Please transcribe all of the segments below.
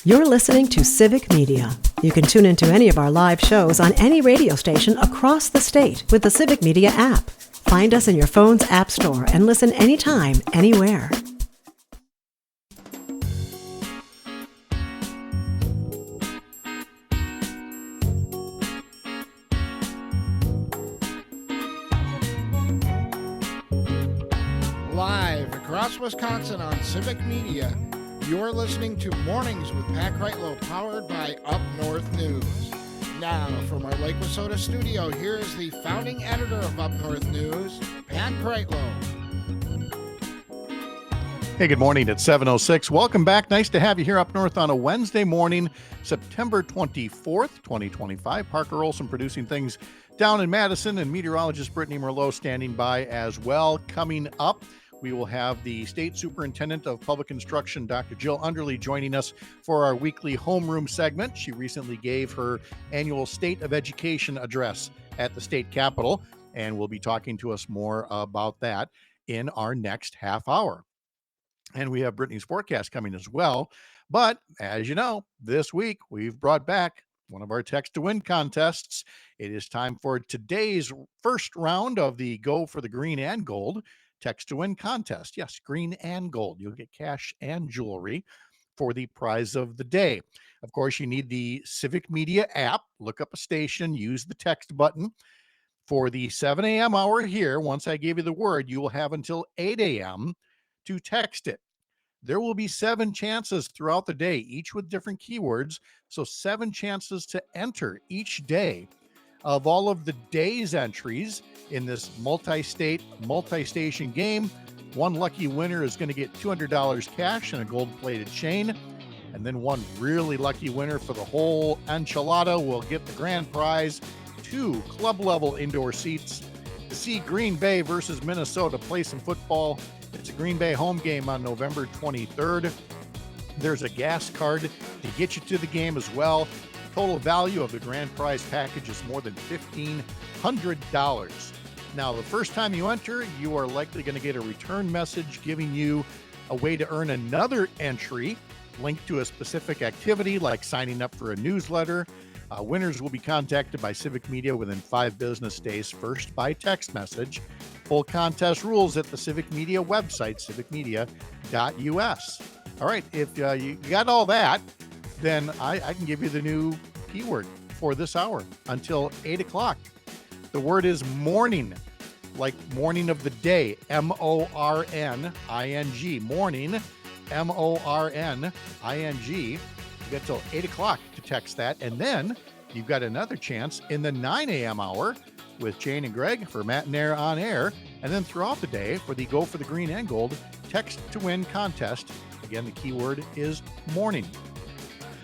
You're listening to Civic Media. You can tune into any of our live shows on any radio station across the state with the Civic Media app. Find us in your phone's app store and listen anytime, anywhere. Live across Wisconsin on Civic Media, you're listening to Mornings with Pat Kreitlow, powered by Up North News. Now, from our Lake Wissota studio, here is the founding editor of Up North News, Pat Kreitlow. Hey, good morning. It's 7:06. Welcome back. Nice to have you here up north on a Wednesday morning, September 24th, 2025. Parker Olson producing things down in Madison, and meteorologist Brittany Merlot standing by as well. Coming up, we will have the State Superintendent of Public Instruction, Dr. Jill Underly, joining us for our weekly homeroom segment. She recently gave her annual State of Education address at the state capitol, and we'll be talking to us more about that in our next half hour. And we have Brittany's forecast coming as well. But as you know, this week we've brought back one of our text to win contests. It is time for today's first round of the Go for the Green and Gold text to win contest. Yes, green and gold. You'll get cash and jewelry for the prize of the day. Of course, you need the Civic Media app. Look up a station, use the text button. For the 7 a.m. hour here, once I give you the word, you will have until 8 a.m. to text it. There will be 7 chances throughout the day, each with different keywords. So 7 chances to enter each day. Of all of the day's entries in this multi-state, multi-station game, one lucky winner is going to get $200 cash and a gold-plated chain. And then one really lucky winner for the whole enchilada will get the grand prize, 2 club-level indoor seats to see Green Bay versus Minnesota play some football. It's a Green Bay home game on November 23rd. There's a gas card to get you to the game as well. Total value of the grand prize package is more than $1,500. Now, the first time you enter, you are likely going to get a return message giving you a way to earn another entry linked to a specific activity like signing up for a newsletter. Winners will be contacted by Civic Media within 5 business days, first by text message. Full contest rules at the Civic Media website, civicmedia.us. All right, if you got all that, then I can give you the new keyword for this hour until 8 o'clock. The word is morning, like morning of the day, M-O-R-N-I-N-G, morning, M-O-R-N-I-N-G. You get till 8 o'clock to text that, and then you've got another chance in the 9 a.m. hour with Jane and Greg for Matt and Air on Air, and then throughout the day for the Go for the Green and Gold text to win contest. Again, the keyword is morning.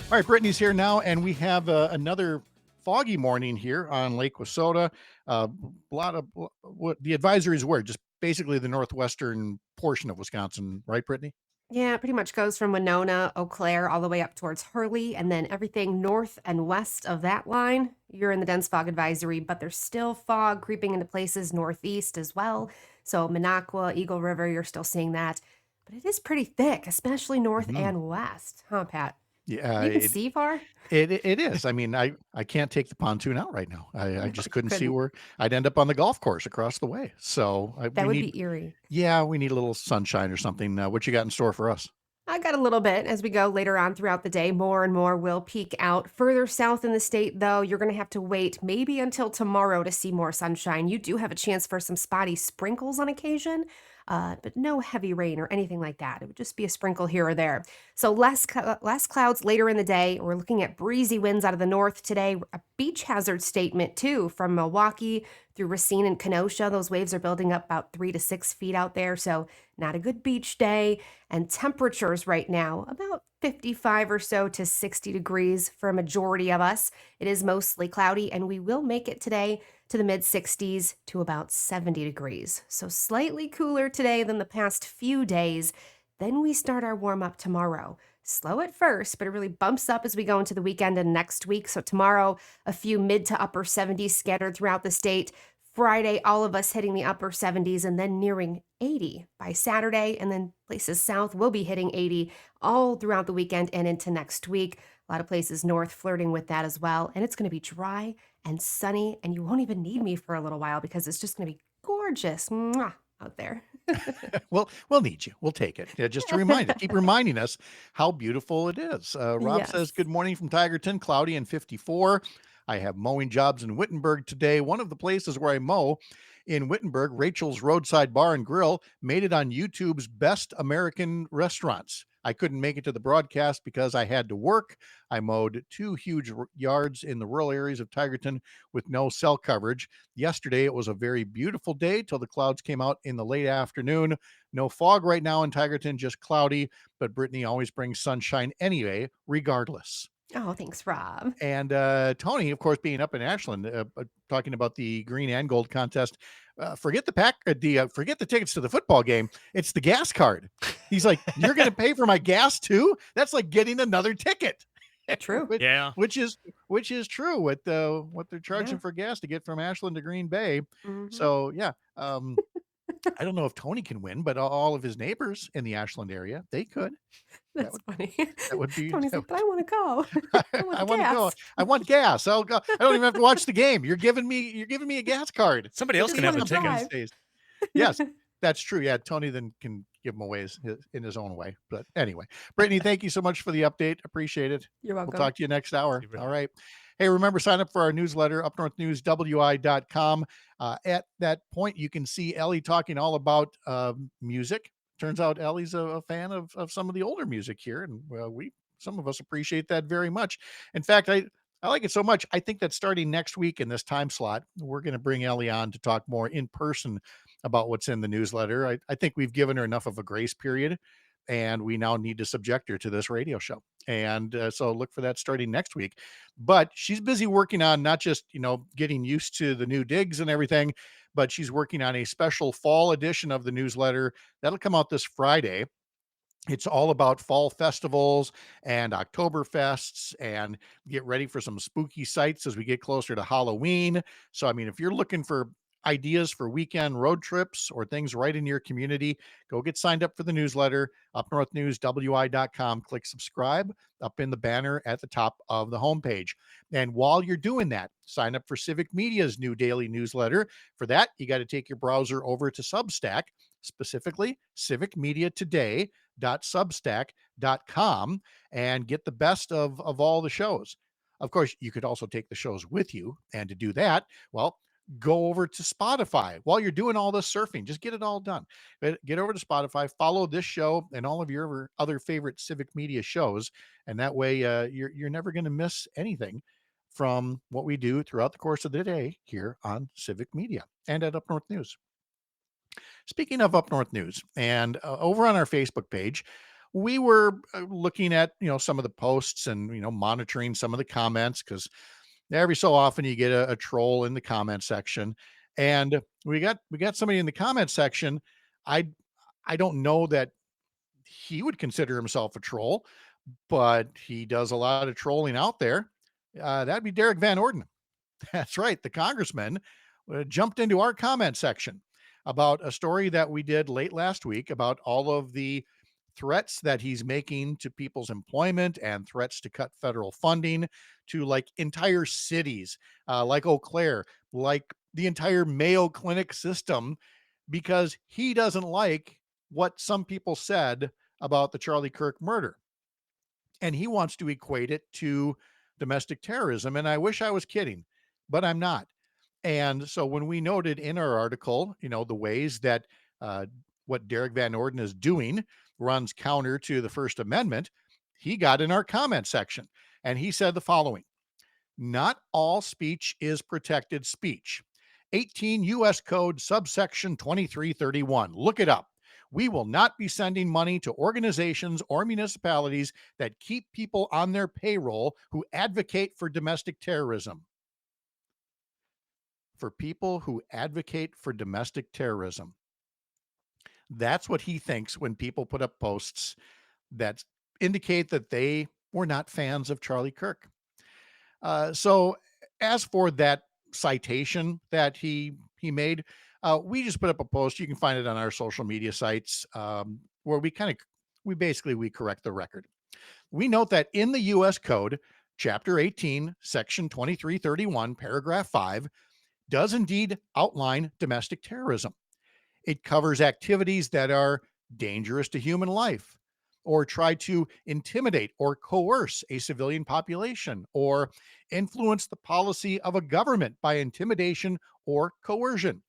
All right, Brittany's here now, and we have another foggy morning here on Lake Wissota. A lot of what the advisories were, just basically the northwestern portion of Wisconsin, right, Brittany? Yeah, it pretty much goes from Winona, Eau Claire, all the way up towards Hurley, and then everything north and west of that line, you're in the dense fog advisory, but there's still fog creeping into places northeast as well. So Minocqua, Eagle River, you're still seeing that. But it is pretty thick, especially north and west. Huh, Pat? Yeah, You can see far? it is. I mean, I can't take the pontoon out right now. I just couldn't see Couldn't. where I'd end up on the golf course across the way. So That would be eerie. we need a little sunshine or something. What you got in store for us? I got a little bit as we go later on throughout the day. More and more will peak out. Further south in the state, though, you're going to have to wait maybe until tomorrow to see more sunshine. You do have a chance for some spotty sprinkles on occasion, but no heavy rain or anything like that. It would just be a sprinkle here or there. So less clouds later in the day. We're looking at breezy winds out of the north today. A beach hazard statement, too, from Milwaukee through Racine and Kenosha. Those waves are building up about 3 to 6 feet out there, so not a good beach day. And temperatures right now, about 55 or so to 60 degrees for a majority of us. It is mostly cloudy, and we will make it today to the mid-60s to about 70 degrees. So slightly cooler today than the past few days. Then we start our warm-up tomorrow. Slow at first, but it really bumps up as we go into the weekend and next week. So tomorrow, a few mid to upper 70s scattered throughout the state. Friday, all of us hitting the upper 70s and then nearing 80 by Saturday. And then places south will be hitting 80 all throughout the weekend and into next week. A lot of places north flirting with that as well. And it's going to be dry and sunny, and you won't even need me for a little while because it's just going to be gorgeous out there. Well, we'll need you. We'll take it. Yeah, just to remind it. Keep reminding us how beautiful it is. Rob Yes. says, good morning from Tigerton, cloudy and 54. I have mowing jobs in Wittenberg today. One of the places where I mow in Wittenberg, Rachel's Roadside Bar and Grill, made it on YouTube's Best American Restaurants. I couldn't make it to the broadcast because I had to work. I mowed 2 huge yards in the rural areas of Tigerton with no cell coverage. Yesterday, it was a very beautiful day till the clouds came out in the late afternoon. No fog right now in Tigerton, just cloudy, but Brittany always brings sunshine anyway, regardless. Oh, thanks, Rob. And Tony, of course, being up in Ashland, talking about the green and gold contest. Forget the tickets to the football game. It's the gas card. He's like, you're going to pay for my gas too? That's like getting another ticket. True. Which is true with what they're charging Yeah. for gas to get from Ashland to Green Bay. Mhm. So yeah, I don't know if Tony can win, but all of his neighbors in the Ashland area, they could. That's funny. That would be. Tony's like, but I want to go. I want I want to go. gas. I want gas. I'll go. I don't even have to watch the game. You're giving me a gas card. Somebody else just can have the wanna tickets. drive. These days. Yes, that's true. Yeah, Tony then can give them away in his own way. But anyway, Brittany, thank you so much for the update. Appreciate it. You're welcome. We'll talk to you next hour. See you, Brittany. All right. Hey, remember, sign up for our newsletter, upnorthnewswi.com. At that point, you can see Ellie talking all about music. Turns out Ellie's a fan of some of the older music here, and some of us appreciate that very much. In fact, I like it so much. I think that starting next week in this time slot, we're going to bring Ellie on to talk more in person about what's in the newsletter. I think we've given her enough of a grace period, and we now need to subject her to this radio show. And so look for that starting next week. But she's busy working on not just, getting used to the new digs and everything, but she's working on a special fall edition of the newsletter that'll come out this Friday. It's all about fall festivals and Oktoberfests, and get ready for some spooky sights as we get closer to Halloween. So, I mean, if you're looking for ideas for weekend road trips or things right in your community, go get signed up for the newsletter, upnorthnewswi.com. Click subscribe up in the banner at the top of the homepage. And while you're doing that, sign up for Civic Media's new daily newsletter. For that, you got to take your browser over to Substack, specifically Civic Media Today .substack.com, and get the best of all the shows. Of course, you could also take the shows with you. And to do that, well, go over to Spotify while you're doing all this surfing. Just get it all done. Get over to Spotify, follow this show and all of your other favorite Civic Media shows. And that way you're never going to miss anything from what we do throughout the course of the day here on Civic Media and at Up North News. Speaking of Up North News, and over on our Facebook page, we were looking at, some of the posts and, monitoring some of the comments, because every so often you get a troll in the comment section. And we got somebody in the comment section. I don't know that he would consider himself a troll, but he does a lot of trolling out there. That'd be Derek Van Orden. That's right. The congressman jumped into our comment section about a story that we did late last week about all of the threats that he's making to people's employment and threats to cut federal funding to like entire cities, like Eau Claire, like the entire Mayo Clinic system, because he doesn't like what some people said about the Charlie Kirk murder. And he wants to equate it to domestic terrorism. And I wish I was kidding, but I'm not. And so when we noted in our article, the ways that what Derek Van Orden is doing runs counter to the First Amendment, he got in our comment section and he said the following: not all speech is protected speech. 18 U.S. Code subsection 2331. Look it up. We will not be sending money to organizations or municipalities that keep people on their payroll who advocate for domestic terrorism. For people who advocate for domestic terrorism. That's what he thinks when people put up posts that indicate that they were not fans of Charlie Kirk. So as for that citation that he he made. We just put up a post. You can find it on our social media sites, where we correct the record. We note that in the U.S. Code, Chapter 18, Section 2331, Paragraph 5, does indeed outline domestic terrorism. It covers activities that are dangerous to human life, or try to intimidate or coerce a civilian population, or influence the policy of a government by intimidation or coercion.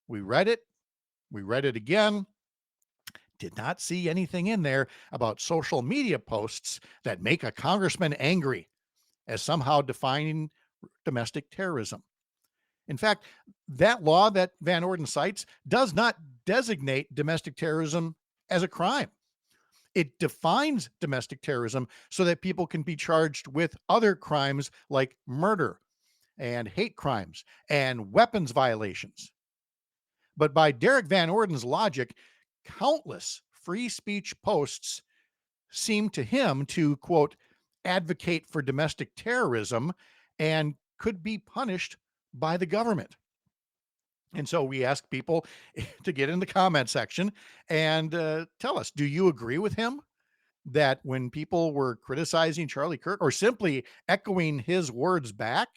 We read it again, did not see anything in there about social media posts that make a congressman angry as somehow defining domestic terrorism. In fact, that law that Van Orden cites does not designate domestic terrorism as a crime. It defines domestic terrorism so that people can be charged with other crimes like murder and hate crimes and weapons violations. But by Derek Van Orden's logic, countless free speech posts seem to him to, quote, advocate for domestic terrorism and could be punished by the government. And so we ask people to get in the comment section and tell us, do you agree with him that when people were criticizing Charlie Kirk or simply echoing his words back,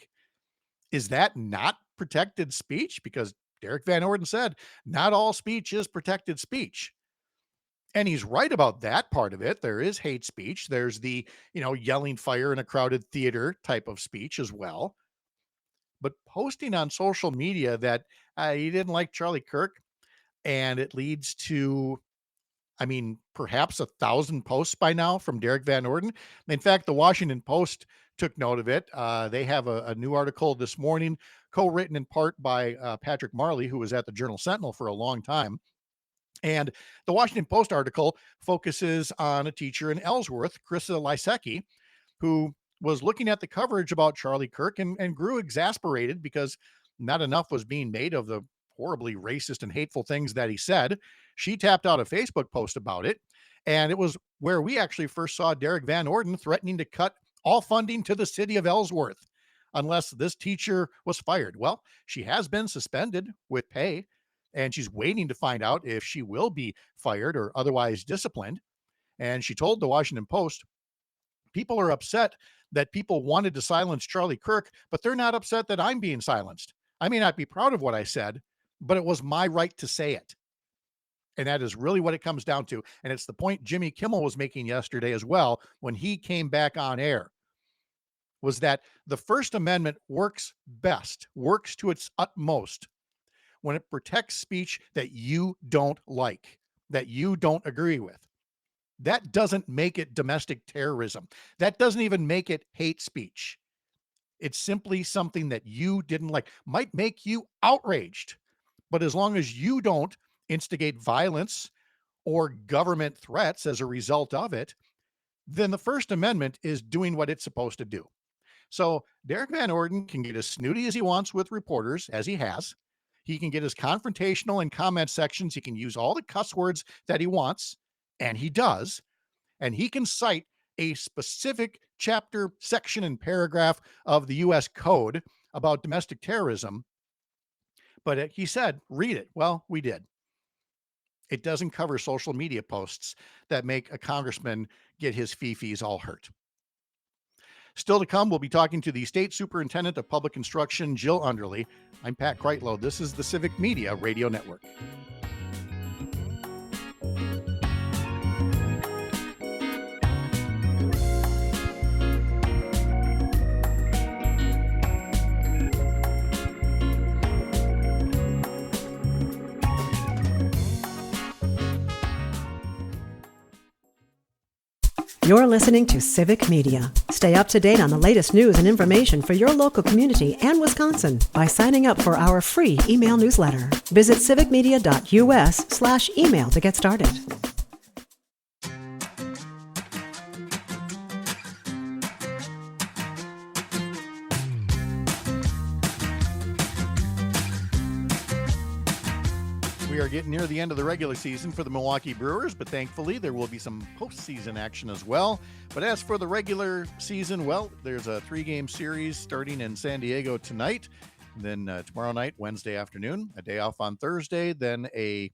is that not protected speech? Because Derek Van Orden said, not all speech is protected speech. And he's right about that part of it. There is hate speech. There's the, yelling fire in a crowded theater type of speech as well. But posting on social media that you didn't like Charlie Kirk, and it leads to, perhaps 1,000 posts by now from Derek Van Orden. In fact, the Washington Post took note of it. They have a new article this morning, co-written in part by Patrick Marley, who was at the Journal Sentinel for a long time. And the Washington Post article focuses on a teacher in Ellsworth, Krista Lysecki, who was looking at the coverage about Charlie Kirk and grew exasperated because not enough was being made of the horribly racist and hateful things that he said. She tapped out a Facebook post about it, and it was where we actually first saw Derek Van Orden threatening to cut all funding to the city of Ellsworth unless this teacher was fired. Well, she has been suspended with pay, and she's waiting to find out if she will be fired or otherwise disciplined. And she told the Washington Post, people are upset that people wanted to silence Charlie Kirk, but they're not upset that I'm being silenced. I may not be proud of what I said, but it was my right to say it. And that is really what it comes down to. And it's the point Jimmy Kimmel was making yesterday as well when he came back on air, was that the First Amendment works to its utmost when it protects speech that you don't like, that you don't agree with. That doesn't make it domestic terrorism. That doesn't even make it hate speech. It's simply something that you didn't like, might make you outraged. But as long as you don't instigate violence or government threats as a result of it, then the First Amendment is doing what it's supposed to do. So Derek Van Orden can get as snooty as he wants with reporters, as he has. He can get as confrontational in comment sections. He can use all the cuss words that he wants, and he does. And he can cite a specific chapter, section, and paragraph of the U.S. Code about domestic terrorism. But he said, read it. Well, we did. It doesn't cover social media posts that make a congressman get his fee-fees all hurt. Still to come, we'll be talking to the State Superintendent of Public Instruction, Jill Underley. I'm Pat Kreitlow. This is the Civic Media Radio Network. You're listening to Civic Media. Stay up to date on the latest news and information for your local community and Wisconsin by signing up for our free email newsletter. Visit civicmedia.us/email to get started. We are getting near the end of the regular season for the Milwaukee Brewers, but thankfully there will be some postseason action as well. But as for the regular season, well, there's a 3-game series starting in San Diego tonight. Then tomorrow night, Wednesday afternoon, a day off on Thursday, then a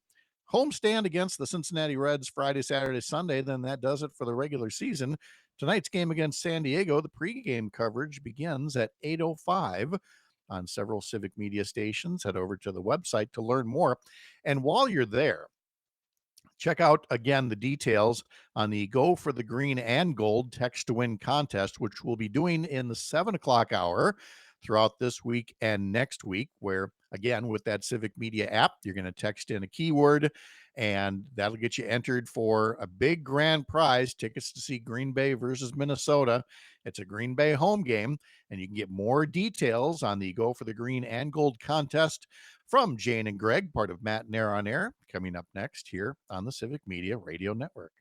homestand against the Cincinnati Reds Friday, Saturday, Sunday. Then that does it for the regular season. Tonight's game against San Diego, the pregame coverage begins at 8:05 on several Civic Media stations. Head over to the website to learn more. And while you're there, check out again the details on the Go for the Green and Gold Text to Win contest, which we'll be doing in the 7 o'clock hour throughout this week and next week, where again, with that Civic Media app, you're going to text in a keyword and that'll get you entered for a big grand prize, tickets to see Green Bay versus Minnesota. It's a Green Bay home game, and you can get more details on the Go for the Green and Gold contest from Jane and Greg, part of Matt and Air on Air, coming up next here on the Civic Media Radio Network.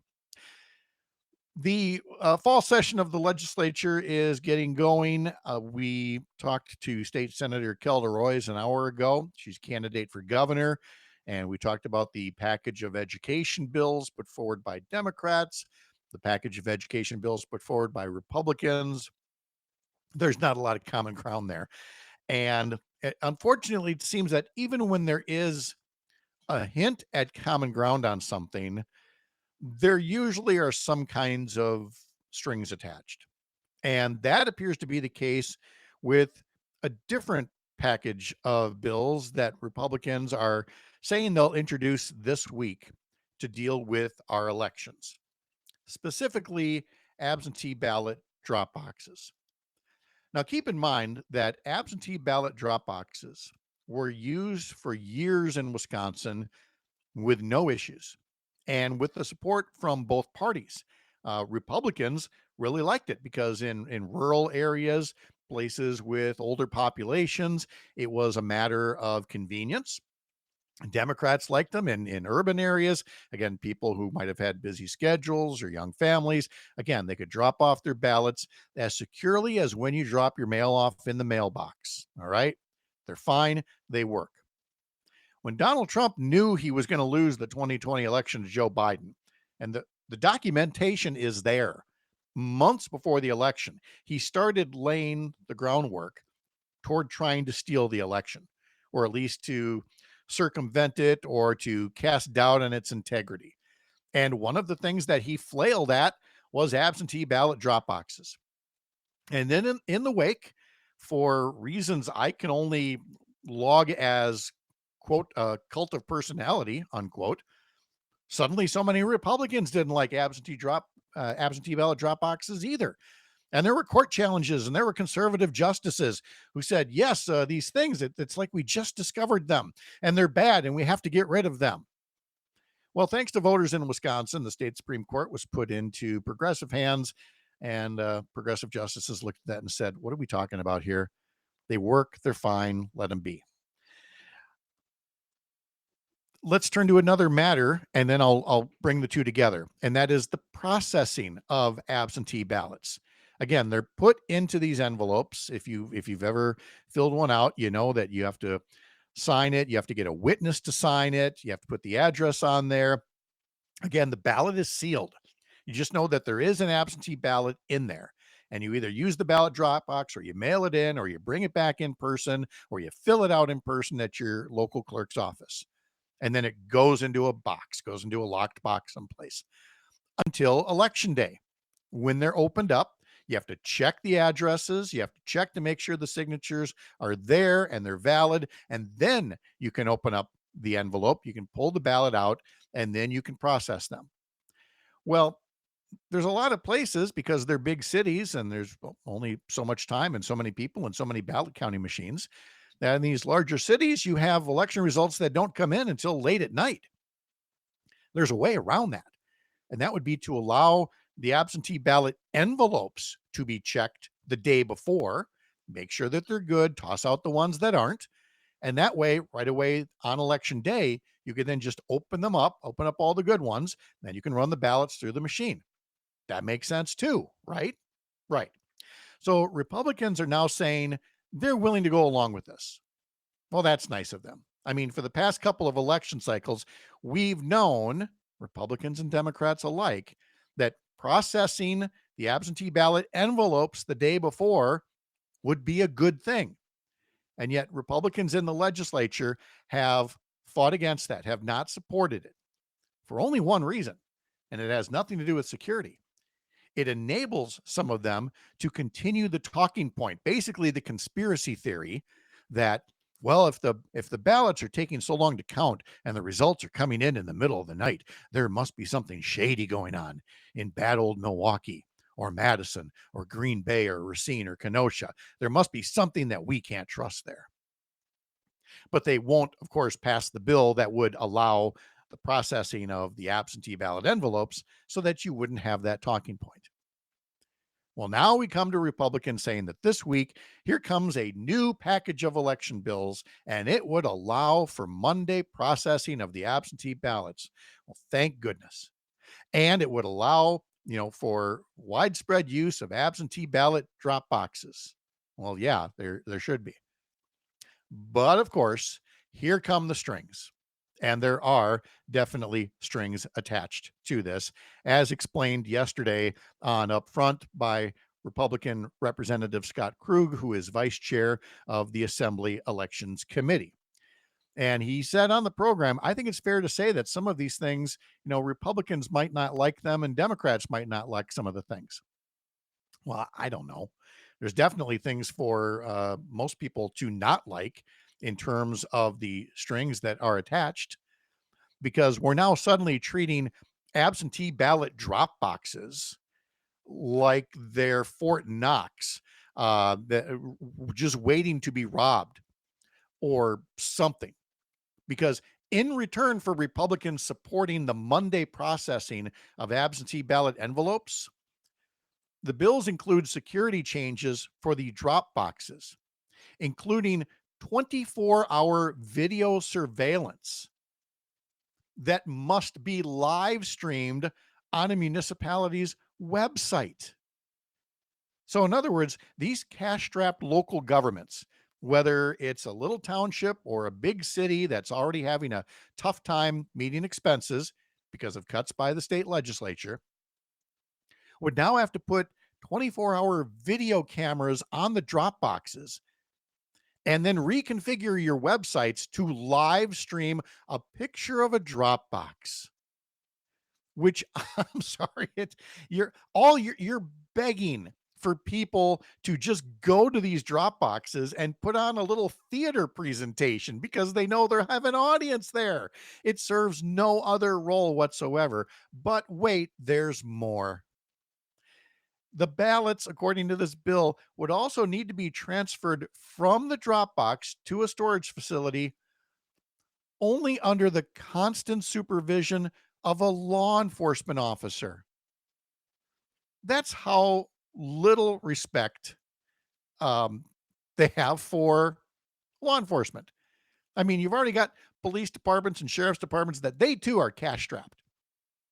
The fall session of the legislature is getting going. We talked to State Senator Kelda Roys an hour ago. She's candidate for governor, and we talked about the package of education bills put forward by Democrats, the package of education bills put forward by Republicans. There's not a lot of common ground there. And unfortunately, it seems that even when there is a hint at common ground on something, there usually are some kinds of strings attached. And that appears to be the case with a different package of bills that Republicans are saying they'll introduce this week to deal with our elections, specifically absentee ballot drop boxes. Now, keep in mind that absentee ballot drop boxes were used for years in Wisconsin with no issues and with the support from both parties. Republicans really liked it because in rural areas, places with older populations, it was a matter of convenience. Democrats liked them in urban areas. Again, people who might have had busy schedules or young families. Again, they could drop off their ballots as securely as when you drop your mail off in the mailbox. All right. They're fine. They work. When Donald Trump knew he was going to lose the 2020 election to Joe Biden, and the documentation is there months before the election, he started laying the groundwork toward trying to steal the election, or at least to circumvent it or to cast doubt on its integrity. And one of the things that he flailed at was absentee ballot drop boxes. And then in the wake, for reasons I can only log as, quote, a cult of personality, unquote, suddenly so many Republicans didn't like absentee ballot drop boxes either. And there were court challenges, and there were conservative justices who said, yes, these things, it's like we just discovered them and they're bad and we have to get rid of them. Well, thanks to voters in Wisconsin, the state Supreme Court was put into progressive hands, and progressive justices looked at that and said, what are we talking about here? They work, they're fine, let them be. Let's turn to another matter, and then I'll bring the two together, and that is the processing of absentee ballots. Again, they're put into these envelopes. If you've ever filled one out, you know that you have to sign it. You have to get a witness to sign it. You have to put the address on there. Again, the ballot is sealed. You just know that there is an absentee ballot in there. And you either use the ballot drop box, or you mail it in, or you bring it back in person, or you fill it out in person at your local clerk's office. And then it goes into a box, goes into a locked box someplace until election day. When they're opened up, you have to check the addresses. You have to check to make sure the signatures are there and they're valid. And then you can open up the envelope. You can pull the ballot out, and then you can process them. Well, there's a lot of places, because they're big cities and there's only so much time and so many people and so many ballot counting machines, that in these larger cities, you have election results that don't come in until late at night. There's a way around that. And that would be to allow the absentee ballot envelopes to be checked the day before, make sure that they're good, toss out the ones that aren't. And that way, right away on election day, you can then just open up all the good ones. Then you can run the ballots through the machine. That makes sense too, right? Right. So Republicans are now saying they're willing to go along with this. Well, that's nice of them. I mean, for the past couple of election cycles, we've known, Republicans and Democrats alike, that processing the absentee ballot envelopes the day before would be a good thing. And yet Republicans in the legislature have fought against that, have not supported it for only one reason, and it has nothing to do with security. It enables some of them to continue the talking point, basically the conspiracy theory that, well, if the ballots are taking so long to count and the results are coming in the middle of the night, there must be something shady going on in bad old Milwaukee or Madison or Green Bay or Racine or Kenosha. There must be something that we can't trust there. But they won't, of course, pass the bill that would allow the processing of the absentee ballot envelopes so that you wouldn't have that talking point. Well, now we come to Republicans saying that this week, here comes a new package of election bills, and it would allow for Monday processing of the absentee ballots. Well, thank goodness. And it would allow, for widespread use of absentee ballot drop boxes. Well, yeah, there should be. But of course, here come the strings. And there are definitely strings attached to this, as explained yesterday on Upfront by Republican Representative Scott Krug, who is vice chair of the Assembly Elections Committee. And he said on the program, I think it's fair to say that some of these things, Republicans might not like them and Democrats might not like some of the things. Well, I don't know. There's definitely things for most people to not like in terms of the strings that are attached, because we're now suddenly treating absentee ballot drop boxes like they're Fort Knox, just waiting to be robbed or something. Because in return for Republicans supporting the Monday processing of absentee ballot envelopes, the bills include security changes for the drop boxes, including 24-hour video surveillance that must be live streamed on a municipality's website. So in other words, these cash-strapped local governments, whether it's a little township or a big city that's already having a tough time meeting expenses because of cuts by the state legislature, would now have to put 24-hour video cameras on the drop boxes and then reconfigure your websites to live stream a picture of a drop box, which I'm sorry, you're begging for people to just go to these drop boxes and put on a little theater presentation because they know they have an audience there. It serves no other role whatsoever. But wait, there's more. The ballots, according to this bill, would also need to be transferred from the Dropbox to a storage facility only under the constant supervision of a law enforcement officer. That's how little respect they have for law enforcement. I mean, you've already got police departments and sheriff's departments that they too are cash strapped.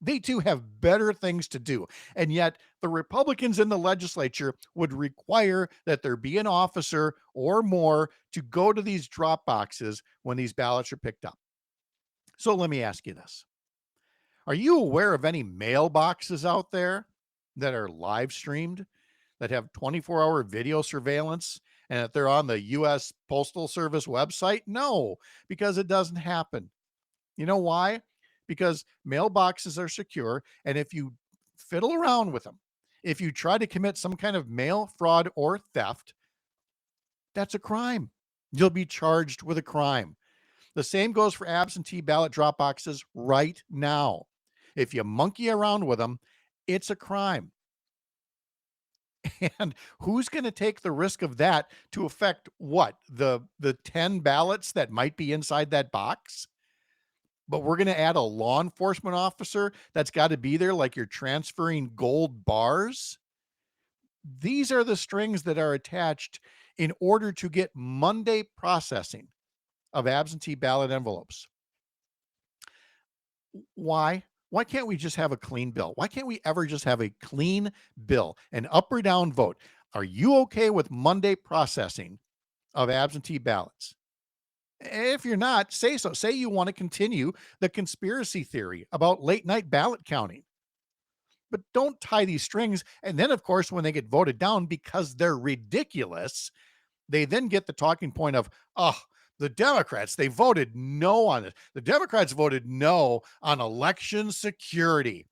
They too have better things to do. And yet the Republicans in the legislature would require that there be an officer or more to go to these drop boxes when these ballots are picked up. So let me ask you this. Are you aware of any mailboxes out there that are live streamed, that have 24-hour video surveillance, and that they're on the U.S. Postal Service website? No, because it doesn't happen. You know why? Because mailboxes are secure, and if you fiddle around with them, if you try to commit some kind of mail fraud or theft, that's a crime. You'll be charged with a crime. The same goes for absentee ballot drop boxes right now. If you monkey around with them, it's a crime. And who's going to take the risk of that to affect what? The 10 ballots that might be inside that box? But we're going to add a law enforcement officer that's got to be there like you're transferring gold bars. These are the strings that are attached in order to get Monday processing of absentee ballot envelopes. Why? Why can't we just have a clean bill? Why can't we ever just have a clean bill, an up or down vote? Are you okay with Monday processing of absentee ballots? If you're not, say so. Say you want to continue the conspiracy theory about late night ballot counting. But don't tie these strings. And then, of course, when they get voted down because they're ridiculous, They then get the talking point of, oh, the Democrats, they voted no on it. The Democrats voted no on election security.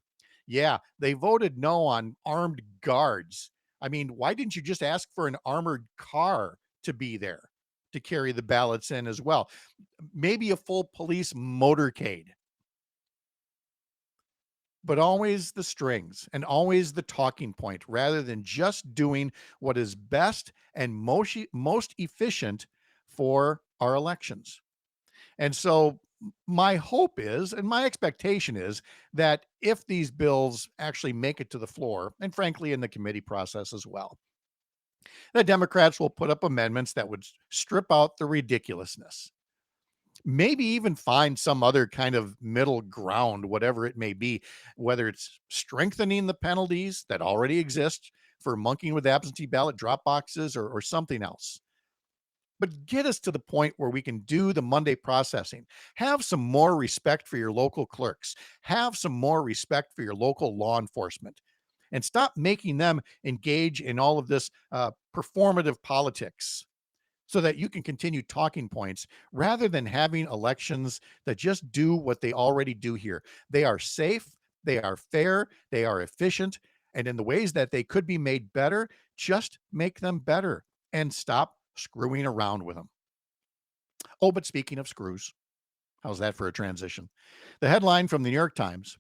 Yeah, they voted no on armed guards. I mean, why didn't you just ask for an armored car to be there to carry the ballots in as well? Maybe a full police motorcade, but always the strings and always the talking point rather than just doing what is best and most efficient for our elections. And so my hope is, and my expectation is, that if these bills actually make it to the floor, and frankly in the committee process as well, the Democrats will put up amendments that would strip out the ridiculousness, maybe even find some other kind of middle ground, whatever it may be, whether it's strengthening the penalties that already exist for monkeying with absentee ballot drop boxes, or something else. But get us to the point where we can do the Monday processing. Have some more respect for your local clerks. Have some more respect for your local law enforcement. And stop making them engage in all of this performative politics so that you can continue talking points rather than having elections that just do what they already do here. They are safe, they are fair, they are efficient, and in the ways that they could be made better, just make them better and stop screwing around with them. Oh, but speaking of screws, how's that for a transition? The headline from the New York Times: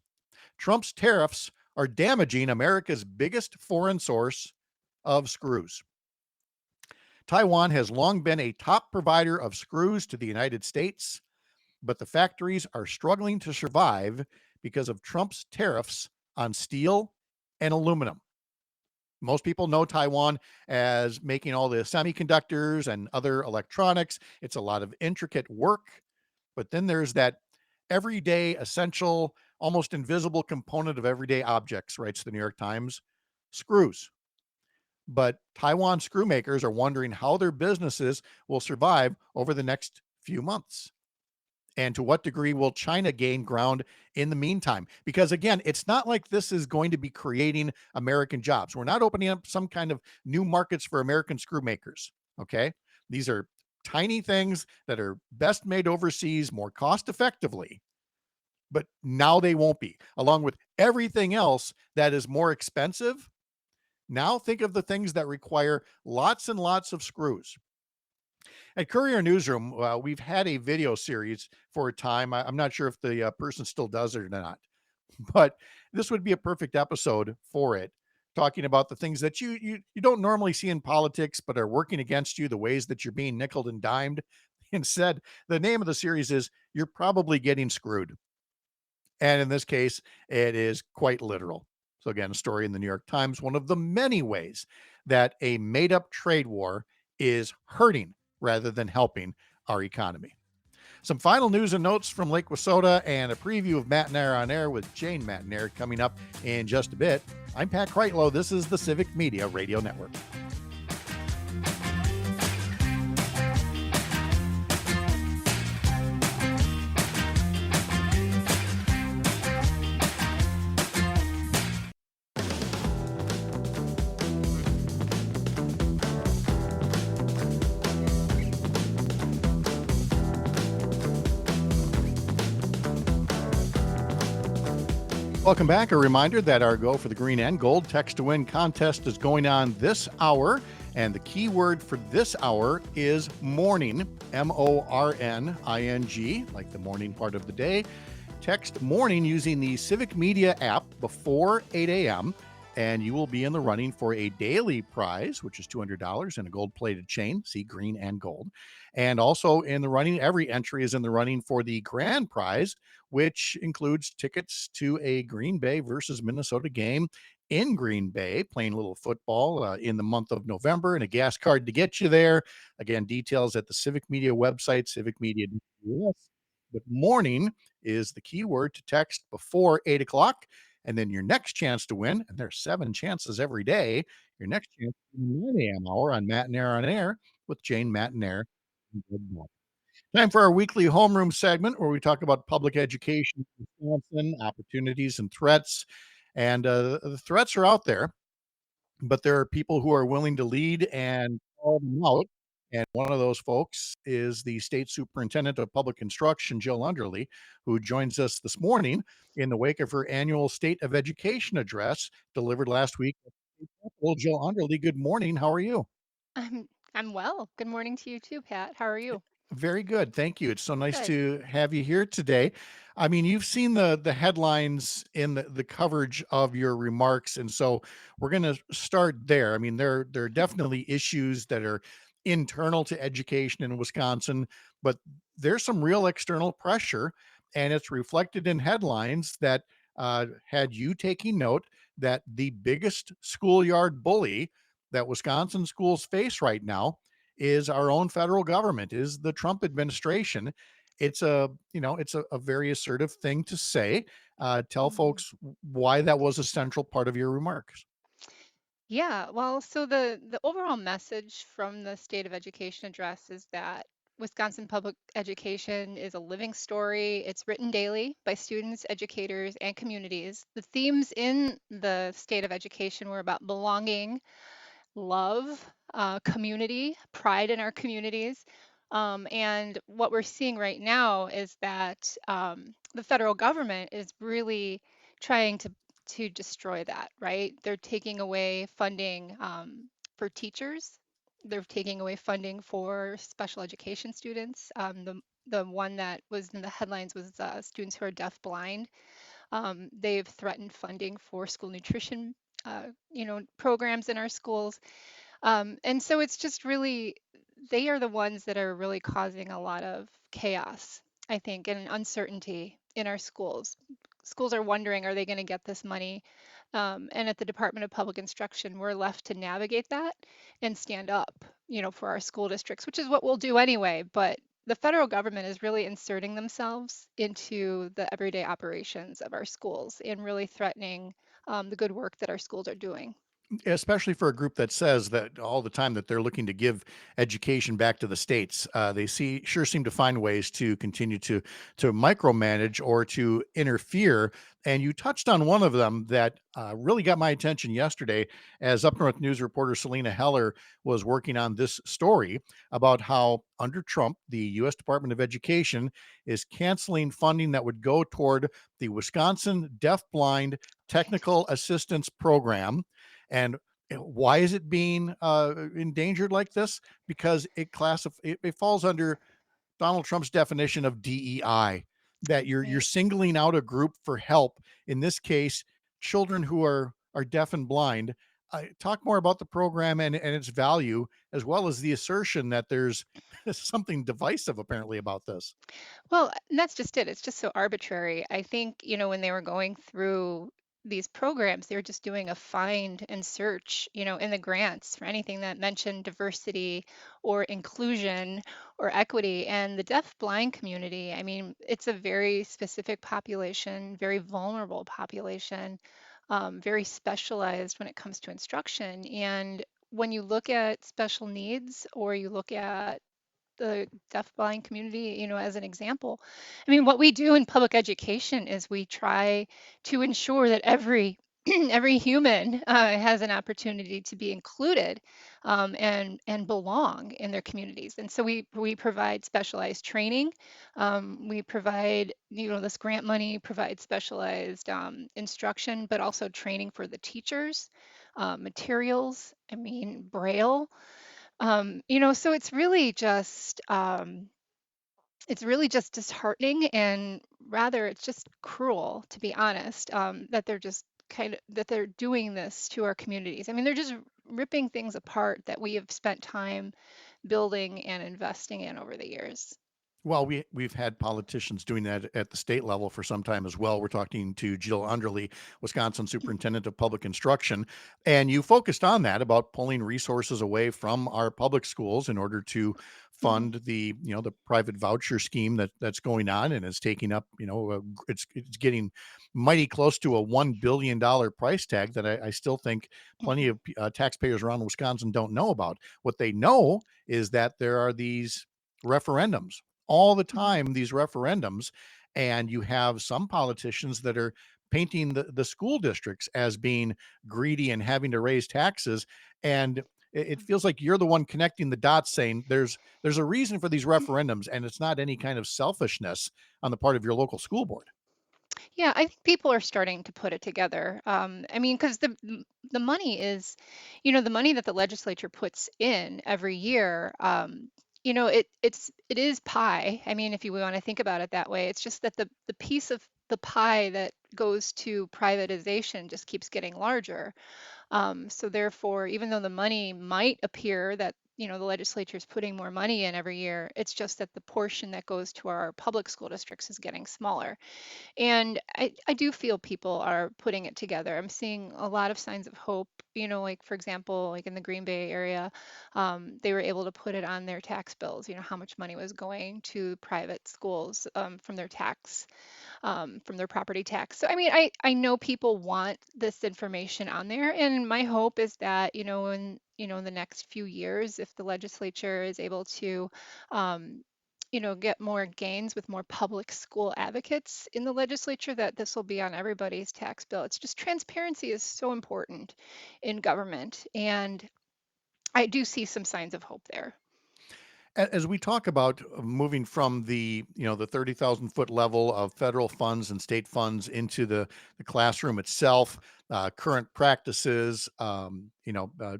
Trump's tariffs are damaging America's biggest foreign source of screws. Taiwan has long been a top provider of screws to the United States, but the factories are struggling to survive because of Trump's tariffs on steel and aluminum. Most people know Taiwan as making all the semiconductors and other electronics. It's a lot of intricate work, but then there's that everyday, essential, almost invisible component of everyday objects, writes the New York Times: screws. But Taiwan screw makers are wondering how their businesses will survive over the next few months. And to what degree will China gain ground in the meantime? Because again, it's not like this is going to be creating American jobs. We're not opening up some kind of new markets for American screw makers. Okay. These are tiny things that are best made overseas more cost effectively, but now they won't be, along with everything else that is more expensive. Now think of the things that require lots and lots of screws. At Courier Newsroom, we've had a video series for a time. I'm not sure if the person still does it or not, but this would be a perfect episode for it, talking about the things that you don't normally see in politics, but are working against you, the ways that you're being nickeled and dimed. Instead, the name of the series is "You're Probably Getting Screwed." And in this case, it is quite literal. So again, a story in the New York Times, one of the many ways that a made up trade war is hurting rather than helping our economy. Some final news and notes from Lake Wissota and a preview of Matt and Air on Air with Jane Matt and Air coming up in just a bit. I'm Pat Kreitlow. This is the Civic Media Radio Network. Welcome back. A reminder that our Go for the Green and Gold Text to Win contest is going on this hour. And the key word for this hour is morning, morning, like the morning part of the day. Text morning using the Civic Media app before 8 a.m. and you will be in the running for a daily prize, which is $200 and a gold-plated chain. See, green and gold. And also in the running, every entry is in the running for the grand prize, which includes tickets to a Green Bay versus Minnesota game in Green Bay, playing a little football in the month of November, and a gas card to get you there. Again, details at the Civic Media website, civicmedia.us. But morning is the key word to text before 8 o'clock. And then your next chance to win, and there's 7 chances every day, your next chance is 9 a.m. hour on Matt and Air on Air with Jane Matt and Air. Time for our weekly homeroom segment where we talk about public education in Wisconsin, opportunities and threats. And the threats are out there, but there are people who are willing to lead and call them out. And one of those folks is the state superintendent of public instruction, Jill Underly, who joins us this morning in the wake of her annual State of Education address delivered last week. Well, Jill Underly, good morning. How are you? I'm well. Good morning to you too, Pat. How are you? Very good. Thank you. It's so nice Good. to have you here today. I mean, you've seen the headlines in the coverage of your remarks, and so we're going to start there. I mean, there are definitely issues that are internal to education in Wisconsin, but there's some real external pressure, and it's reflected in headlines that had you taking note that the biggest schoolyard bully that Wisconsin schools face right now is our own federal government, is the Trump administration. It's a very assertive thing to say. Tell Mhm. folks why that was a central part of your remarks. Yeah, well, so the overall message from the State of Education address is that Wisconsin public education is a living story. It's written daily by students, educators, and communities. The themes in the State of Education were about belonging, love, community, pride in our communities. And what we're seeing right now is that the federal government is really trying to destroy that, right? They're taking away funding for teachers. They're taking away funding for special education students. The one that was in the headlines was students who are deaf blind. They've threatened funding for school nutrition, programs in our schools. And so it's just really, they are the ones that are really causing a lot of chaos, I think, and uncertainty in our schools. Schools are wondering, are they going to get this money? And at the Department of Public Instruction, we're left to navigate that and stand up, for our school districts, which is what we'll do anyway. But the federal government is really inserting themselves into the everyday operations of our schools and really threatening the good work that our schools are doing. Especially for a group that says that all the time that they're looking to give education back to the states. They sure seem to find ways to continue to micromanage or to interfere. And you touched on one of them that really got my attention yesterday, as Up North News reporter Selena Heller was working on this story about how under Trump, the U.S. Department of Education is canceling funding that would go toward the Wisconsin Deafblind Right. Technical Assistance Program. And why is it being endangered like this? Because it falls under Donald Trump's definition of DEI, that you're Right. singling out a group for help. In this case, children who are deaf and blind. Talk more about the program and its value, as well as the assertion that there's something divisive apparently about this. Well, and that's just it. It's just so arbitrary. I think, when they were going through these programs, they were just doing a find and search, in the grants for anything that mentioned diversity or inclusion or equity. And the deaf blind community, I mean, it's a very specific population, very vulnerable population, very specialized when it comes to instruction. And when you look at special needs or you look at the deafblind community, as an example. I mean, what we do in public education is we try to ensure that every every human has an opportunity to be included and belong in their communities. And so we provide specialized training. We provide, this grant money provides specialized instruction, but also training for the teachers, materials. I mean, Braille. So it's really just disheartening, and rather it's just cruel, to be honest, that they're just that they're doing this to our communities. I mean, they're just ripping things apart that we have spent time building and investing in over the years. Well, we've had politicians doing that at the state level for some time as well. We're talking to Jill Underly, Wisconsin Superintendent of Public Instruction, and you focused on that about pulling resources away from our public schools in order to Mhm. fund the private voucher scheme that's going on, and it's taking up it's getting mighty close to a $1 billion price tag that I still think plenty Mhm. of taxpayers around Wisconsin don't know about. What they know is that there are these referendums all the Mhm. time, these referendums, and you have some politicians that are painting the school districts as being greedy and having to raise taxes. And it feels like you're the one connecting the dots, saying there's a reason for these referendums, and it's not any kind of selfishness on the part of your local school board. Yeah, I think people are starting to put it together. I mean, because the money is, the money that the legislature puts in every year. It is pie. I mean, if you want to think about it that way, it's just that the piece of the pie that goes to privatization just keeps getting larger. So therefore, even though the money might appear that the legislature is putting more money in every year, it's just that the portion that goes to our public school districts is getting smaller. And I do feel people are putting it together. I'm seeing a lot of signs of hope. Like for example, like in the Green Bay area, they were able to put it on their tax bills, how much money was going to private schools from their property tax. So I mean, I know people want this information on there, and my hope is that in the next few years, if the legislature is able to get more gains with more public school advocates in the legislature, that this will be on everybody's tax bill. It's just transparency is so important in government, and I do see some signs of hope there. As we talk about moving from the 30,000-foot level of federal funds and state funds into the classroom itself, current practices,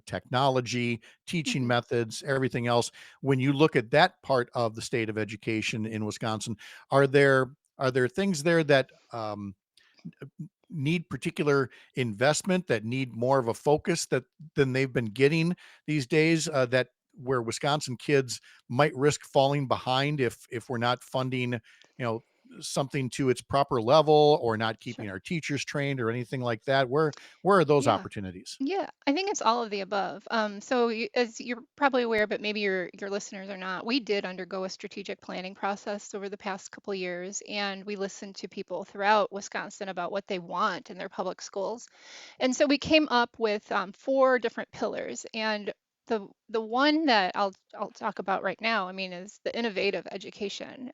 technology, teaching Mhm. methods, everything else. When you look at that part of the state of education in Wisconsin, are there things there that need particular investment, that need more of a focus that than they've been getting these days, that where Wisconsin kids might risk falling behind if we're not funding, something to its proper level, or not keeping Sure. our teachers trained or anything like that? Where are those Yeah. opportunities? Yeah, I think it's all of the above. As you're probably aware, but maybe your listeners are not, we did undergo a strategic planning process over the past couple years, and we listened to people throughout Wisconsin about what they want in their public schools. And so we came up with four different pillars, and the one that I'll talk about right now, I mean, is the innovative education.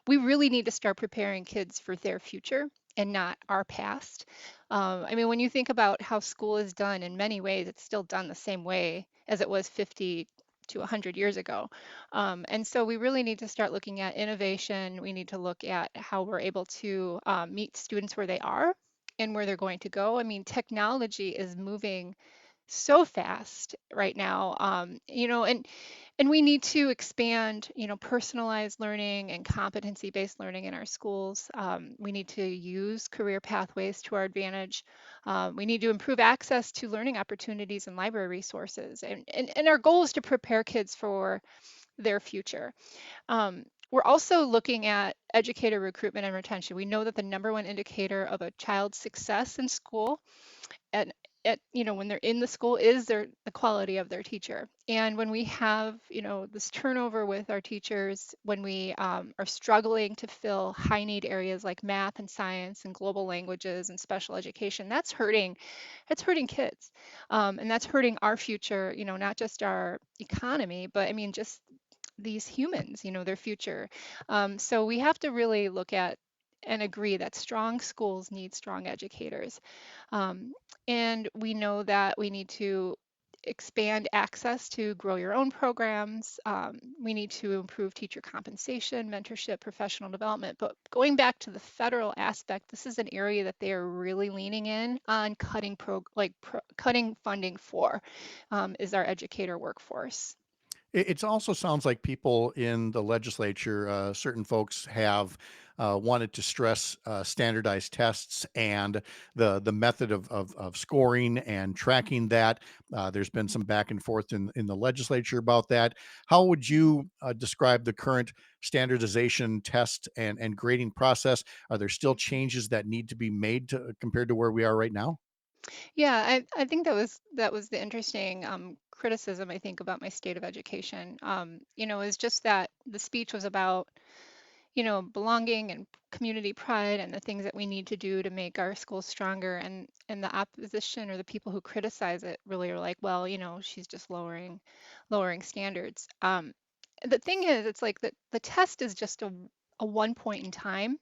We really need to start preparing kids for their future and not our past. I mean, when you think about how school is done, in many ways, it's still done the same way as it was 50 to 100 years ago. And so we really need to start looking at innovation. We need to look at how we're able to meet students where they are and where they're going to go. I mean, technology is moving so fast right now, and we need to expand, personalized learning and competency-based learning in our schools. We need to use career pathways to our advantage. We need to improve access to learning opportunities and library resources, and our goal is to prepare kids for their future. We're also looking at educator recruitment and retention. We know that the number one indicator of a child's success in school at when they're in the school is the quality of their teacher. And when we have this turnover with our teachers, when we are struggling to fill high need areas like math and science and global languages and special education, that's hurting kids, and that's hurting our future, not just our economy, but I mean just these humans, their future. So we have to really look at and agree that strong schools need strong educators. Um, and we know that we need to expand access to grow your own programs. We need to improve teacher compensation, mentorship, professional development. But going back to the federal aspect, this is an area that they are really leaning in on cutting funding for, is our educator workforce. It also sounds like people in the legislature, certain folks have wanted to stress standardized tests and the method of scoring and tracking that. There's been some back and forth in the legislature about that. How would you describe the current standardization test and grading process? Are there still changes that need to be made compared to where we are right now? Yeah, I think that was the interesting criticism I think about my state of education. Is just that the speech was about belonging and community pride and the things that we need to do to make our schools stronger. And the opposition or the people who criticize it really are like, well, she's just lowering standards. The thing is, it's like the test is just a one point in time,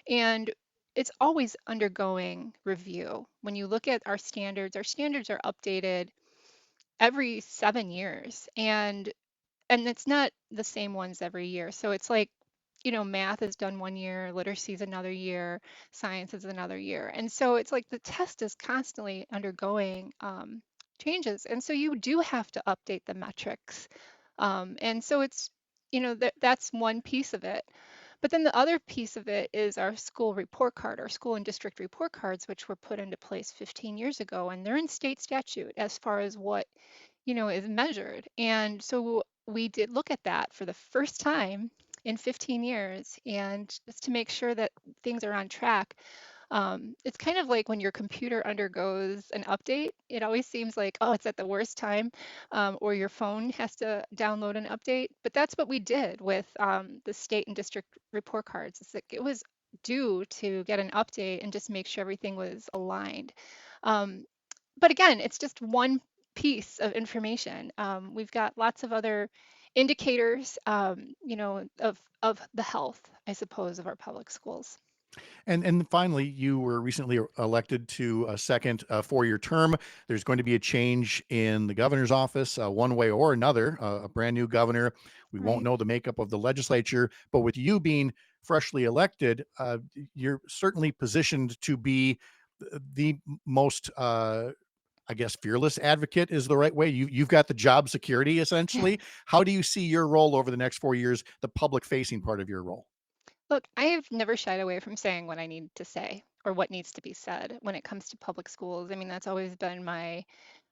and it's always undergoing review. When you look at our standards are updated every 7 years, and it's not the same ones every year. So it's like, math is done 1 year, literacy is another year, science is another year. And so it's like the test is constantly undergoing changes. And so you do have to update the metrics. And so it's, that's one piece of it. But then the other piece of it is our school report card, our school and district report cards, which were put into place 15 years ago. And they're in state statute as far as what is measured. And so we did look at that for the first time in 15 years, and just to make sure that things are on track. It's kind of like when your computer undergoes an update, it always seems like, oh, it's at the worst time, or your phone has to download an update. But that's what we did with the state and district report cards. It's like it was due to get an update and just make sure everything was aligned. Um, but again, it's just one piece of information. We've got lots of other indicators, of the health, I suppose, of our public schools. And finally, you were recently elected to a second 4-year term. There's going to be a change in the governor's office, one way or another, a brand new governor. We won't Right. know the makeup of the legislature, but with you being freshly elected, you're certainly positioned to be the most, I guess, fearless advocate is the right way. You've got the job security essentially. How do you see your role over the next 4 years, the public facing part of your role? Look, I have never shied away from saying what I need to say or what needs to be said when it comes to public schools. I mean, that's always been my,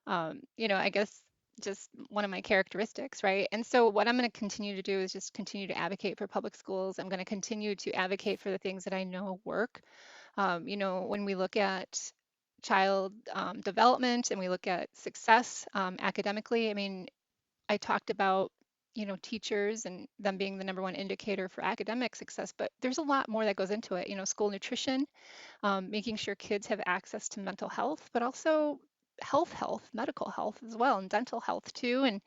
I guess just one of my characteristics, right? And so what I'm going to continue to do is just continue to advocate for public schools. I'm going to continue to advocate for the things that I know work. When we look at child development and we look at success academically, I mean, I talked about, teachers and them being the number one indicator for academic success, but there's a lot more that goes into it. School nutrition, making sure kids have access to mental health, but also health, medical health as well, and dental health too. And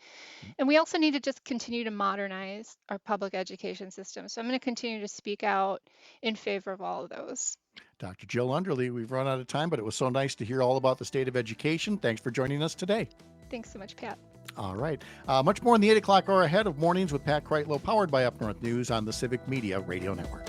we also need to just continue to modernize our public education system. So I'm going to continue to speak out in favor of all of those. Dr. Jill Underly, we've run out of time, but it was so nice to hear all about the state of education. Thanks for joining us today. Thanks so much, Pat. All right. Much more in the 8 o'clock hour ahead of Mornings with Pat Kreitlow, powered by Up North News on the Civic Media Radio Network.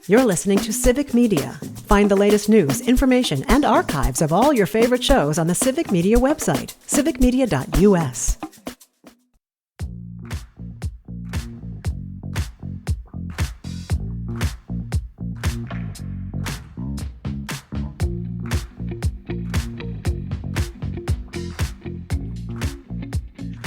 You're listening to Civic Media. Find the latest news, information, and archives of all your favorite shows on the Civic Media website, civicmedia.us.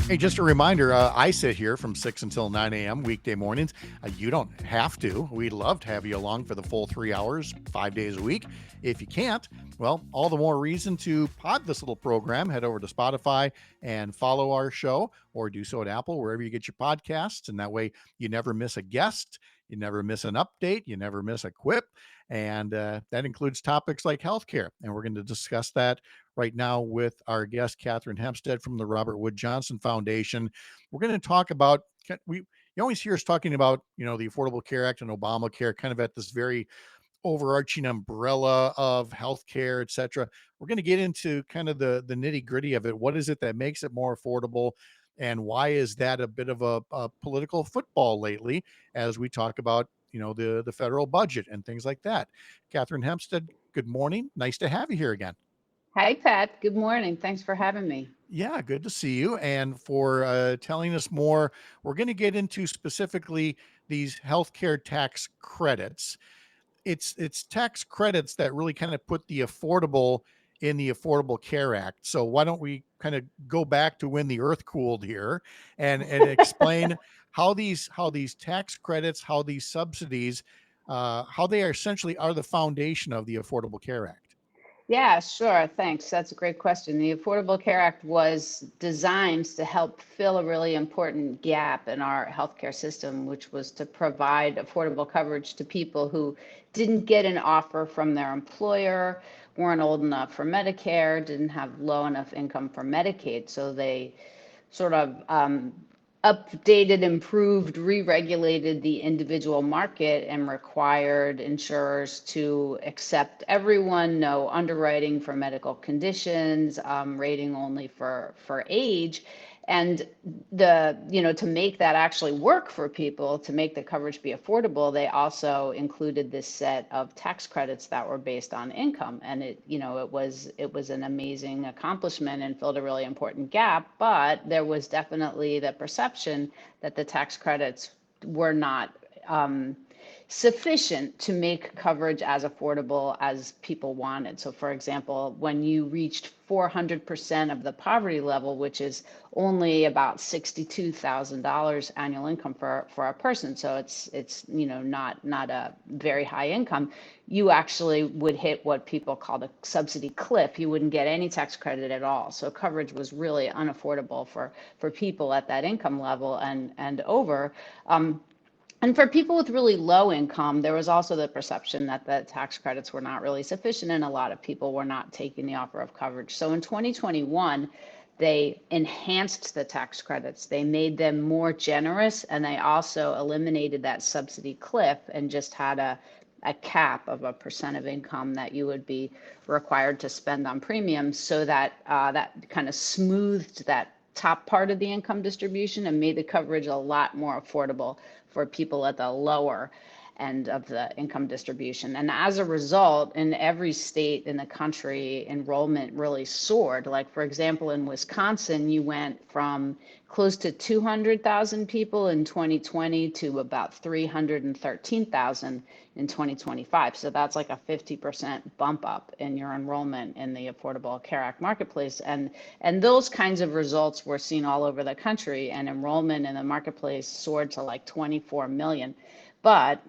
Hey, just a reminder, I sit here from 6 until 9 a.m. weekday mornings. You don't have to. We'd love to have you along for the full 3 hours, 5 days a week. If you can't, well, all the more reason to pod this little program. Head over to Spotify and follow our show, or do so at Apple, wherever you get your podcasts. And that way you never miss a guest, you never miss an update, you never miss a quip. And that includes topics like healthcare. And we're going to discuss that right now with our guest, Catherine Hempstead from the Robert Wood Johnson Foundation. We're going to talk about, you always hear us talking about, the Affordable Care Act and Obamacare kind of at this very overarching umbrella of healthcare, et cetera. We're going to get into kind of the nitty gritty of it. What is it that makes it more affordable? And why is that a bit of a political football lately as we talk about, the federal budget and things like that? Catherine Hempstead, good morning. Nice to have you here again. Hi, Pat. Good morning. Thanks for having me. Yeah, good to see you. And for telling us more, we're going to get into specifically these healthcare tax credits. It's tax credits that really kind of put the affordable in the Affordable Care Act. So why don't we kind of go back to when the earth cooled here and explain how these tax credits, how these subsidies, how they are essentially are the foundation of the Affordable Care Act. Yeah, sure. Thanks. That's a great question. The Affordable Care Act was designed to help fill a really important gap in our healthcare system, which was to provide affordable coverage to people who didn't get an offer from their employer, weren't old enough for Medicare, didn't have low enough income for Medicaid. So they sort of updated, improved, re-regulated the individual market and required insurers to accept everyone, no underwriting for medical conditions, rating only for age. And to make that actually work for people, to make the coverage be affordable, they also included this set of tax credits that were based on income. And it was an amazing accomplishment and filled a really important gap. But there was definitely the perception that the tax credits were not sufficient to make coverage as affordable as people wanted. So for example, when you reached 400% of the poverty level, which is only about $62,000 annual income for a person, so it's not a very high income, you actually would hit what people call the subsidy cliff. You wouldn't get any tax credit at all. So coverage was really unaffordable for people at that income level and over. And for people with really low income, there was also the perception that the tax credits were not really sufficient, and a lot of people were not taking the offer of coverage. So in 2021, they enhanced the tax credits. They made them more generous, and they also eliminated that subsidy cliff and just had a cap of a percent of income that you would be required to spend on premiums, so that that kind of smoothed that top part of the income distribution and made the coverage a lot more affordable for people at the lower end of the income distribution. And as a result, in every state in the country, enrollment really soared. Like, for example, in Wisconsin, you went from close to 200,000 people in 2020 to about 313,000 in 2025. So that's like a 50% bump up in your enrollment in the Affordable Care Act marketplace. And those kinds of results were seen all over the country, and enrollment in the marketplace soared to like 24 million. But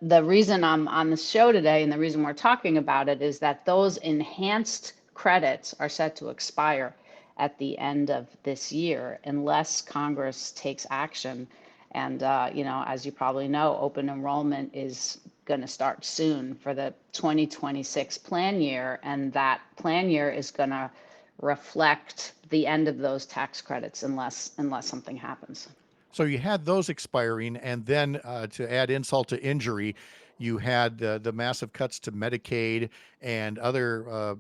the reason I'm on the show today and the reason we're talking about it is that those enhanced credits are set to expire at the end of this year unless Congress takes action. And, as you probably know, open enrollment is going to start soon for the 2026 plan year. And that plan year is going to reflect the end of those tax credits unless something happens. So you had those expiring, and then to add insult to injury, you had the massive cuts to Medicaid and other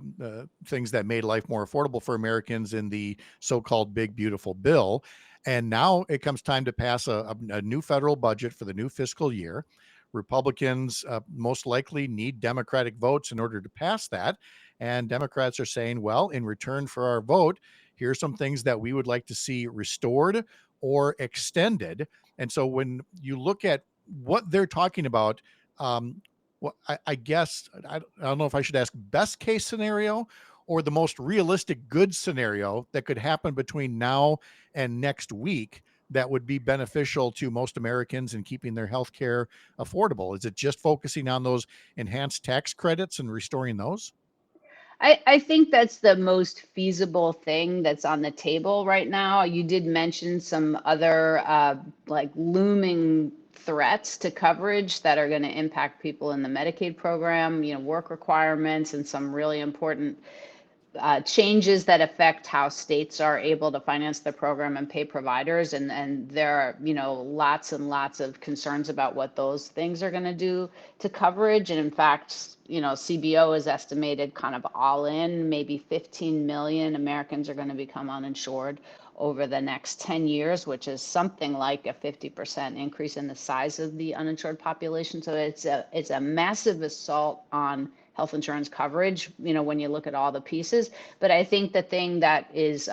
things that made life more affordable for Americans in the so-called Big Beautiful Bill. And now it comes time to pass a new federal budget for the new fiscal year. Republicans most likely need Democratic votes in order to pass that. And Democrats are saying, well, in return for our vote, here's some things that we would like to see restored or extended. And so when you look at what they're talking about, well, I guess I don't know if I should ask best case scenario or the most realistic good scenario that could happen between now and next week that would be beneficial to most Americans in keeping their health care affordable. Is it just focusing on those enhanced tax credits and restoring those? I think that's the most feasible thing that's on the table right now. You did mention some other like looming threats to coverage that are going to impact people in the Medicaid program, work requirements and some really important changes that affect how states are able to finance the program and pay providers. And there are, lots and lots of concerns about what those things are going to do to coverage. And in fact, CBO is estimated kind of all in, maybe 15 million Americans are going to become uninsured over the next 10 years, which is something like a 50% increase in the size of the uninsured population. So it's a massive assault on health insurance coverage, when you look at all the pieces. But I think the thing that is,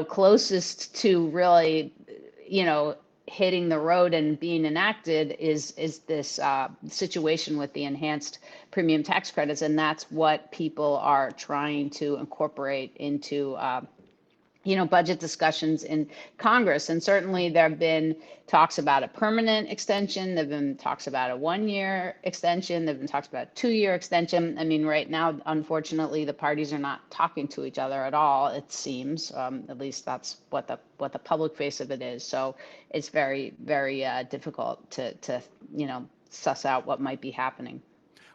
closest to really, hitting the road and being enacted is this situation with the enhanced premium tax credits. And that's what people are trying to incorporate into budget discussions in Congress. And certainly there have been talks about a permanent extension. There've been talks about a 1-year extension. There've been talks about a 2-year extension. I mean, right now, unfortunately, the parties are not talking to each other at all, it seems. At least that's what the public face of it is. So it's very, very difficult to suss out what might be happening.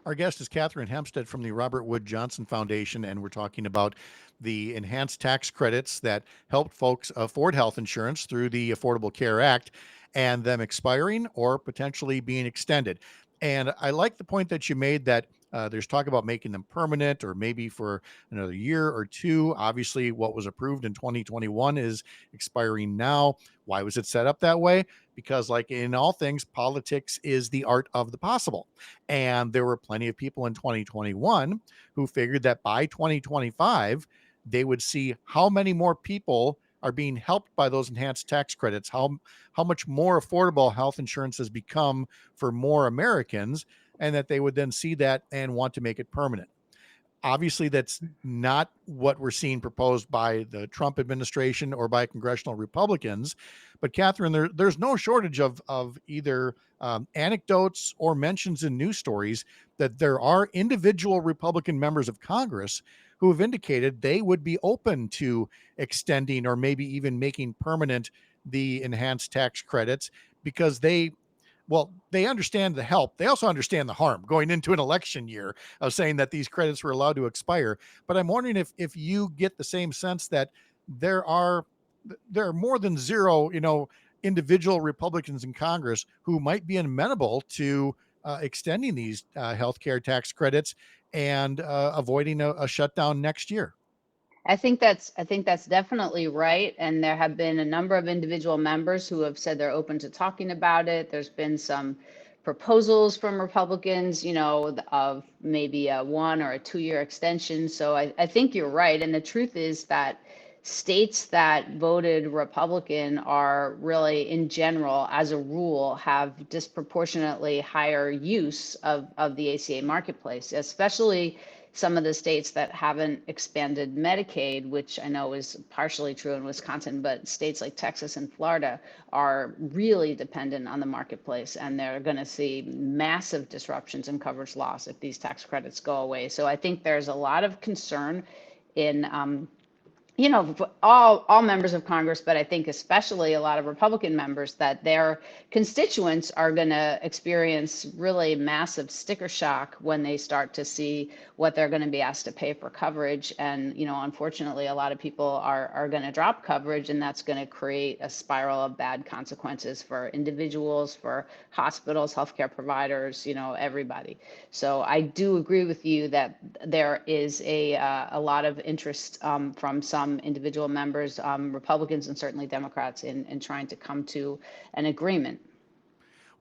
Our guest is Catherine Hempstead from the Robert Wood Johnson Foundation, and we're talking about the enhanced tax credits that helped folks afford health insurance through the Affordable Care Act and them expiring or potentially being extended. And I like the point that you made that there's talk about making them permanent or maybe for another year or two. Obviously, what was approved in 2021 is expiring now. Why was it set up that way? Because, like in all things, politics is the art of the possible. And there were plenty of people in 2021 who figured that by 2025, they would see how many more people are being helped by those enhanced tax credits, how much more affordable health insurance has become for more Americans, and that they would then see that and want to make it permanent. Obviously, that's not what we're seeing proposed by the Trump administration or by congressional Republicans. But Catherine, there's no shortage of either anecdotes or mentions in news stories that there are individual Republican members of Congress who have indicated they would be open to extending or maybe even making permanent the enhanced tax credits because they understand the help. They also understand the harm going into an election year of saying that these credits were allowed to expire. But I'm wondering if you get the same sense that there are there are more than zero, individual Republicans in Congress who might be amenable to extending these healthcare tax credits and avoiding a shutdown next year. I think that's definitely right. And there have been a number of individual members who have said they're open to talking about it. There's been some proposals from Republicans, of maybe a 1 or a 2 year extension. So I think you're right. And the truth is that states that voted Republican are really, in general, as a rule, have disproportionately higher use of the ACA marketplace, especially some of the states that haven't expanded Medicaid, which I know is partially true in Wisconsin, but states like Texas and Florida are really dependent on the marketplace, and they're going to see massive disruptions in coverage loss if these tax credits go away. So I think there's a lot of concern in all members of Congress, but I think especially a lot of Republican members, that their constituents are going to experience really massive sticker shock when they start to see what they're going to be asked to pay for coverage. And, unfortunately, a lot of people are going to drop coverage, and that's going to create a spiral of bad consequences for individuals, for hospitals, healthcare providers, everybody. So I do agree with you that there is a lot of interest from some individual members, Republicans and certainly Democrats, in trying to come to an agreement.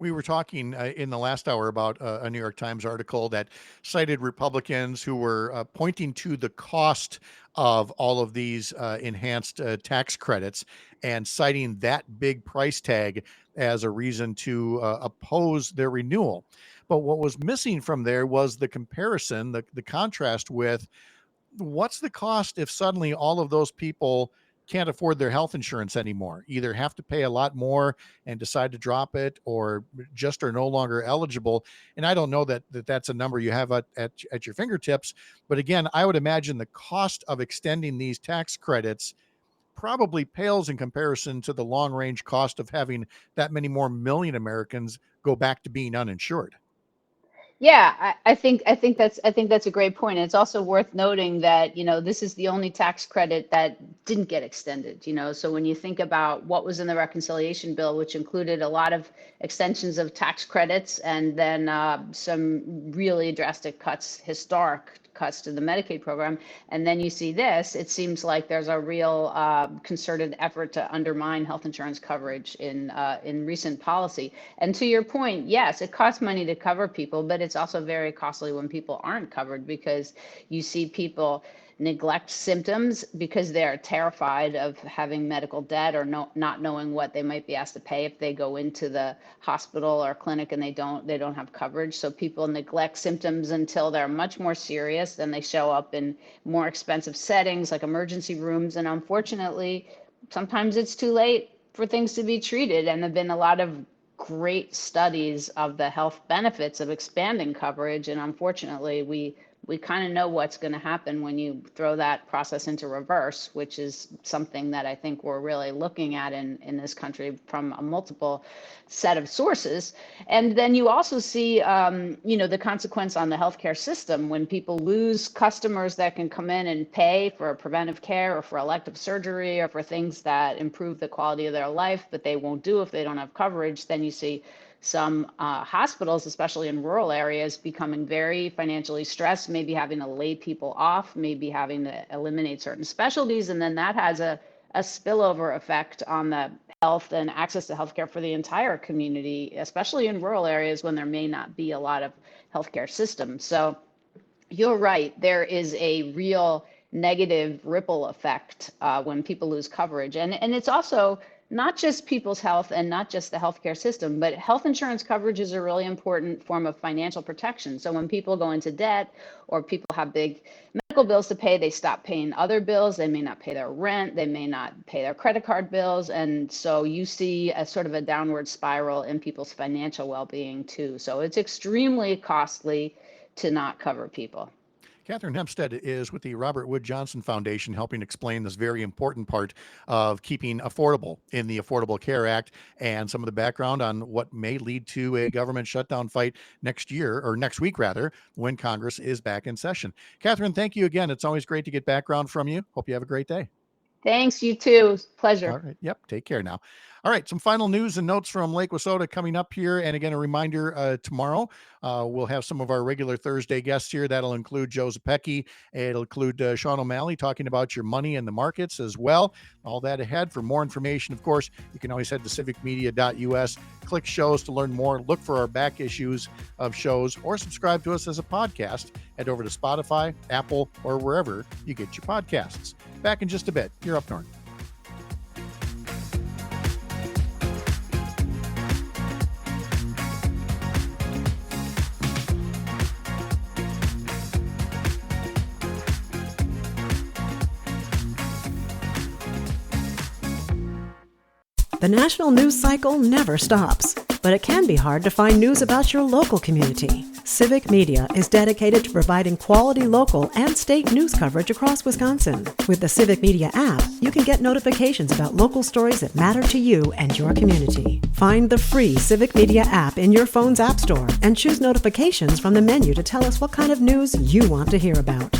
We were talking in the last hour about a New York Times article that cited Republicans who were pointing to the cost of all of these enhanced tax credits and citing that big price tag as a reason to oppose their renewal. But what was missing from there was the comparison, the contrast with what's the cost if suddenly all of those people can't afford their health insurance anymore, either have to pay a lot more and decide to drop it or just are no longer eligible. And I don't know that's a number you have at your fingertips. But again, I would imagine the cost of extending these tax credits probably pales in comparison to the long range cost of having that many more million Americans go back to being uninsured. Yeah, I think that's a great point. It's also worth noting that, this is the only tax credit that didn't get extended, So when you think about what was in the reconciliation bill, which included a lot of extensions of tax credits and then some really drastic cuts, historic cuts to the Medicaid program, and then you see this, it seems like there's a real concerted effort to undermine health insurance coverage in recent policy. And to your point, yes, it costs money to cover people, but it's also very costly when people aren't covered, because you see people neglect symptoms because they're terrified of having medical debt or not knowing what they might be asked to pay if they go into the hospital or clinic and they don't have coverage. So people neglect symptoms until they're much more serious. Then they show up in more expensive settings like emergency rooms. And unfortunately, sometimes it's too late for things to be treated. And there've been a lot of great studies of the health benefits of expanding coverage. And unfortunately, we we kind of know what's going to happen when you throw that process into reverse, which is something that I think we're really looking at in this country from a multiple set of sources. And then you also see, the consequence on the healthcare system when people lose customers that can come in and pay for preventive care or for elective surgery or for things that improve the quality of their life, but they won't do if they don't have coverage. Then you see some hospitals, especially in rural areas, becoming very financially stressed, maybe having to lay people off, maybe having to eliminate certain specialties. And then that has a spillover effect on the health and access to healthcare for the entire community, especially in rural areas when there may not be a lot of healthcare systems. So you're right, there is a real negative ripple effect when people lose coverage. And it's also not just people's health and not just the healthcare system, but health insurance coverage is a really important form of financial protection. So when people go into debt or people have big medical bills to pay, they stop paying other bills. They may not pay their rent. They may not pay their credit card bills. And so you see a sort of a downward spiral in people's financial well-being too. So it's extremely costly to not cover people. Catherine Hempstead is with the Robert Wood Johnson Foundation, helping explain this very important part of keeping affordable in the Affordable Care Act and some of the background on what may lead to a government shutdown fight next week, when Congress is back in session. Catherine, thank you again. It's always great to get background from you. Hope you have a great day. Thanks, you too. Pleasure. All right. Yep. Take care now. All right. Some final news and notes from Lake Wissota coming up here. And again, a reminder, tomorrow we'll have some of our regular Thursday guests here. That'll include Joe Zepecki. It'll include Sean O'Malley talking about your money and the markets as well. All that ahead. For more information, of course, you can always head to civicmedia.us, click shows to learn more, look for our back issues of shows, or subscribe to us as a podcast. Head over to Spotify, Apple, or wherever you get your podcasts. Back in just a bit. You're up north. The national news cycle never stops, but it can be hard to find news about your local community. Civic Media is dedicated to providing quality local and state news coverage across Wisconsin. With the Civic Media app, you can get notifications about local stories that matter to you and your community. Find the free Civic Media app in your phone's app store and choose notifications from the menu to tell us what kind of news you want to hear about.